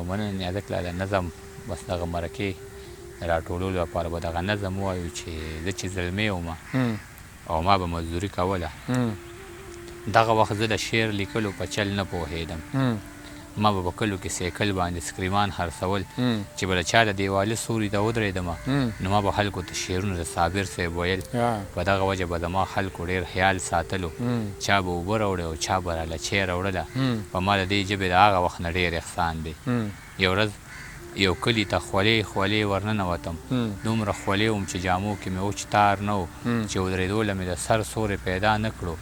مننه نیازک له د نظم بس دغه مرکې راټولولو لپاره به دغه نظم ووایو چې زه چې زلمی وم او ما به مزدوري کوله دغه وخت زه د شعر لیکلو په چل نه پوهېدم ما به په کلو کې سیکل باندې سکریمان خرڅول چې به د چا د دیوالي سوري ته ودرېدمه نو ما به خلکو ته شعرونه د صابر صاحب ویل په دغه وجه به زما خلکو ډېر خیال ساتلو چا به اوبه راوړې او چا به راله چای راوړله په ما د دې ژبې د هغه وخت نه ډېر احسان دی یو ورځ یو کلي ته خولې ورننوتم دومره خولې وم چې جامو کې مې وچ تار نه و چې ودرېدوله مې د سر سورې پیدا نه کړو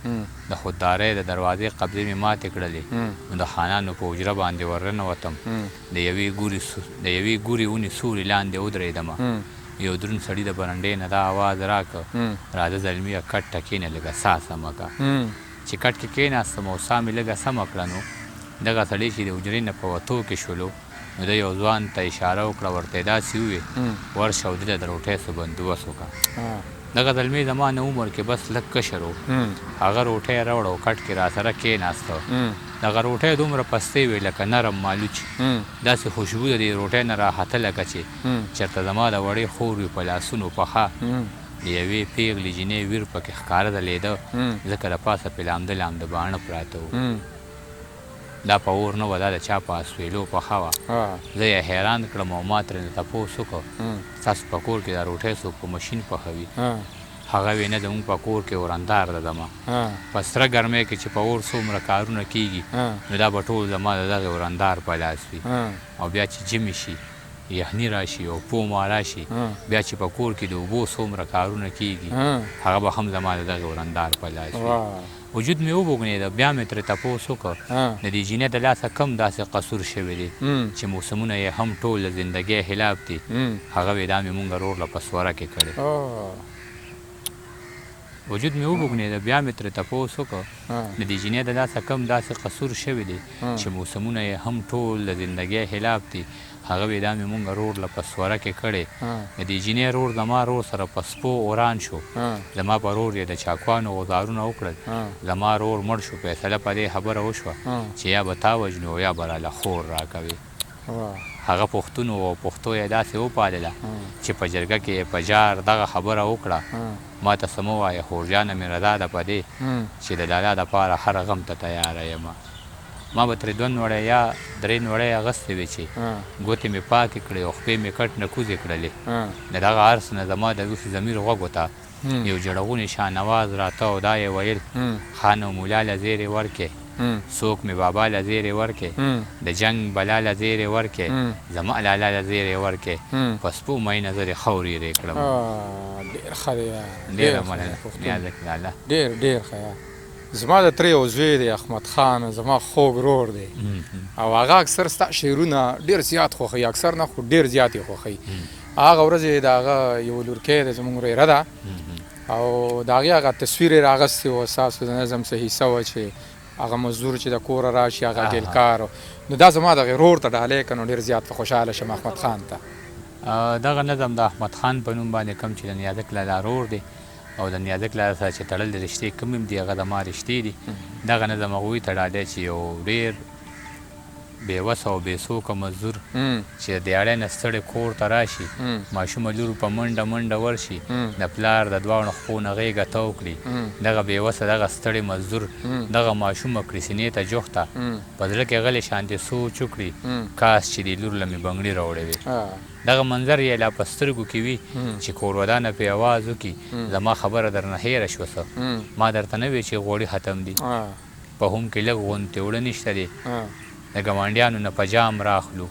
د خوددارۍ د دروازې قبضې مې ماتې کړلې نو د خانانو په حجره باندې ورننوتم د یوې ګورې ونې سوري لاندې ودرېدمه یو دروند سړي د برنډې نه دا آواز راکړه راځه زلمیه کټ ته کښېنه لږه ساه سمه کړه چې کټ کې کښېناستم او ساه مې لږه سمه کړه نو دغه سړي چې د حجرې نه په وتو کې شولو نو د یو ځوان ته اشاره وکړه ورته یې داسې وویل ورشه او دلته د روټۍ څه بندوبست وکړه دغه زلمي زما نه عمر کې بس لږ کشر و هغه روټۍ یې راوړه او کټ کې راسره کېناسته دغه روټۍ دومره پستې وې لکه نرم مالوچ داسې خوشبو د دې روټۍ نه راحته لکه چې چېرته زما د وړې خور وي په لاسونو پخه د یوې پیغلې جینۍ ویر پکې ښکاره ځلېده ځکه د پاسه پې لامده لامده باڼه پراته وو دا په اور نه وه دا د چا په اسویلو پخه وه زه یې حیران کړم او ما ترېنه تپوس وکړ ستاسو په کور کې دا روټۍ څوک په مشین پخوي هغه ویې نه زموږ په کور کې ورندار ده زما په سره ګرمۍ کې چې په اور څومره کارونه کېږي نو دا به ټول زما د دغې ورندار په لاس وي او بیا چې ژمي شي یخني راشي او پومه راشي بیا چې په کور کې د اوبو څومره کارونه کېږي هغه به هم زما د دغې ورندار په لاس وي وجود مې وبوږنېده بیا مې ترې تپوس وکړ د دې جینۍ د لاسه کم داسې قصور شوی دی چې موسمونه یې هم ټول د زندګۍ خلاف دي هغه وې دا مې مونږ رور له په سوره کې کړې وجود مې وبوږنېده بیا مې ترې تپوس وکړ د دې جینۍ د لاسه کم داسې قصور شوی دی چې موسمونه یې هم ټول د زندګۍ خلاف دي هغه وې دا مې مونږ رور له په سوره کې کړې د دې جینۍ رور زما رور سره په سپو وران شو زما په رور یې د چاکوانو غوزارونه وکړل زما رور مړ شو فیصله په دې خبره وشوه چې یا به تا وژنو او یا به راله خور راکوي هغه پښتون و او پښتو یې داسې وپالله چې په جرګه کې یې په جار دغه خبره وکړه ما ته څه مه وایه خورجانه مې رضا ده په دې چې د لالا دپاره هر غم ته تیاره یم ما به ترې 2 نوړی یا 3 نوړی اغوستې وې چې ګوتې مې پاکې کړې او خپې مې کټ نه کوزې کړلې د دغه عرس نه زما د ویښ ضمیر غوږو ته یو جړغونې شاهنواز راته او دا یې ویل خان او مولا له زیرې ورکې څوک مې بابا له زیرې ورکې د جنګ بلا له زیرې ورکې زما لالا له زیرې ورکې په سپو مینه زه دې خورېرې کړم ډېر ښه دی ډېره مننه نیازک لاله ډېر ښه زما د ترې یو زوی دی احمد خان زما خوږ رور دی او هغه اکثر ستا شعرونه ډېر زیات خوښوي اکثر نه خو ډېر زیات یې خوښوي هغه ورځ یې د هغه یو لورکی دی زموږ ورېره ده او د هغې هغه تصویر یې راغستې وه ستاسو د نظم څه حصه وه چې هغه مزدور چې د کوره راشي هغه ګلکار نو دا زما دغې رور ته ډالۍ که نو ډېر زیات خوشحاله شم احمد خان ته دغه نظم د احمد خان په نوم باندې کوم چې د نیازک لالا رور دی او د نیازک لالا سره چې تړلې رشتې کوم هم دي هغه زما رشتې دي دغه نظم هغوی ته ډالۍ چې یو ډېر بېوسه او بېڅوکه مزدور چې د دیاړۍ نه ستړی کور ته راشي ماشومه لور په منډه منډه ورشي د پلار د دواړو خپو نه غېږه تو کړي دغه بېوسه دغه ستړی مزدور دغه ماشومه کړي سینې ته جوخته په زړه کې غلې شانتې سوچ وکړي کاس چې دې لور له مې بنګړي راوړې وې دغه منظر یې لا په سترګو کې وي چې کورودانه پې اواز وکړي زما خبره درنه هېره شوه څه ما درته نه وی چې غوړي ختم دي په هم کې لږ غونتې وړه نشته دی د ګاونډیانو نه په جام راخلو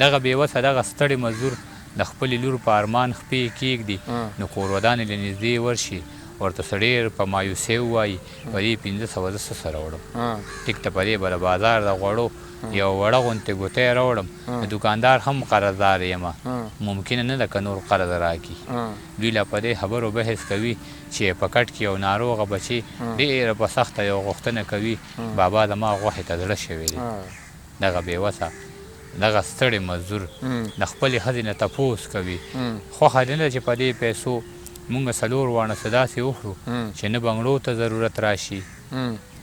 دغه بېوسه دغه ستړی مزدور د خپلې لور په ارمان خپې کېږدي نو کورودانې له نږدې ورشي ورته څه ډېر په مایوسۍ ووایي په دې 500 زه څه سره وړم ټیک ته په دې به د بازار د غوړو یو وړه غوندې ګوتۍ راوړم د دوکاندار هم قرضدار یمه ممکنه نه ده که نور قرض راکړي دوی لا په دې خبرو بحث کوي چې په کټ کې یو ناروغه بچي ډېره په سخته یو غوښتنه کوي بابا زما غوښې ته زړه شوی دی دغه بېوسه دغه ستړی مزدور د خپلې ښځې نه تپوس کوي خوښه نه ده چې په دې پیسو مونږ 4 واڼه څه داسې وخورو چې نه بنګړو ته ضرورت راشي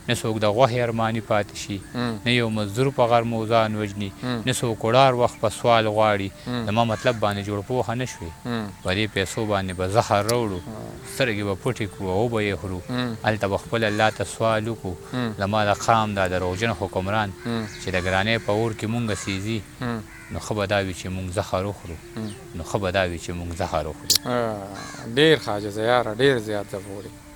نه څوک د غوښې ارماني پاتې شي نه یو مزدور په غرمو ځان وژني نه څوک وړار وخت په سوال غواړي زما مطلب باندې جوړ پوهه نه شوې په دې پیسو باندې به زهر راوړو سترګې به پټې کړو او به یې خورو هلته به خپل الله ته سوال وکړو زما د قام دا دروغجن حکمران چې د ګرانۍ په اور کې مونږ سیزي نو ښه به دا وي چې مونږ زهر وخورو نو ښه به دا وي چې مونږ زهر وخورو ډېر ښه حاجي یاره ډېر زیات ځه پورې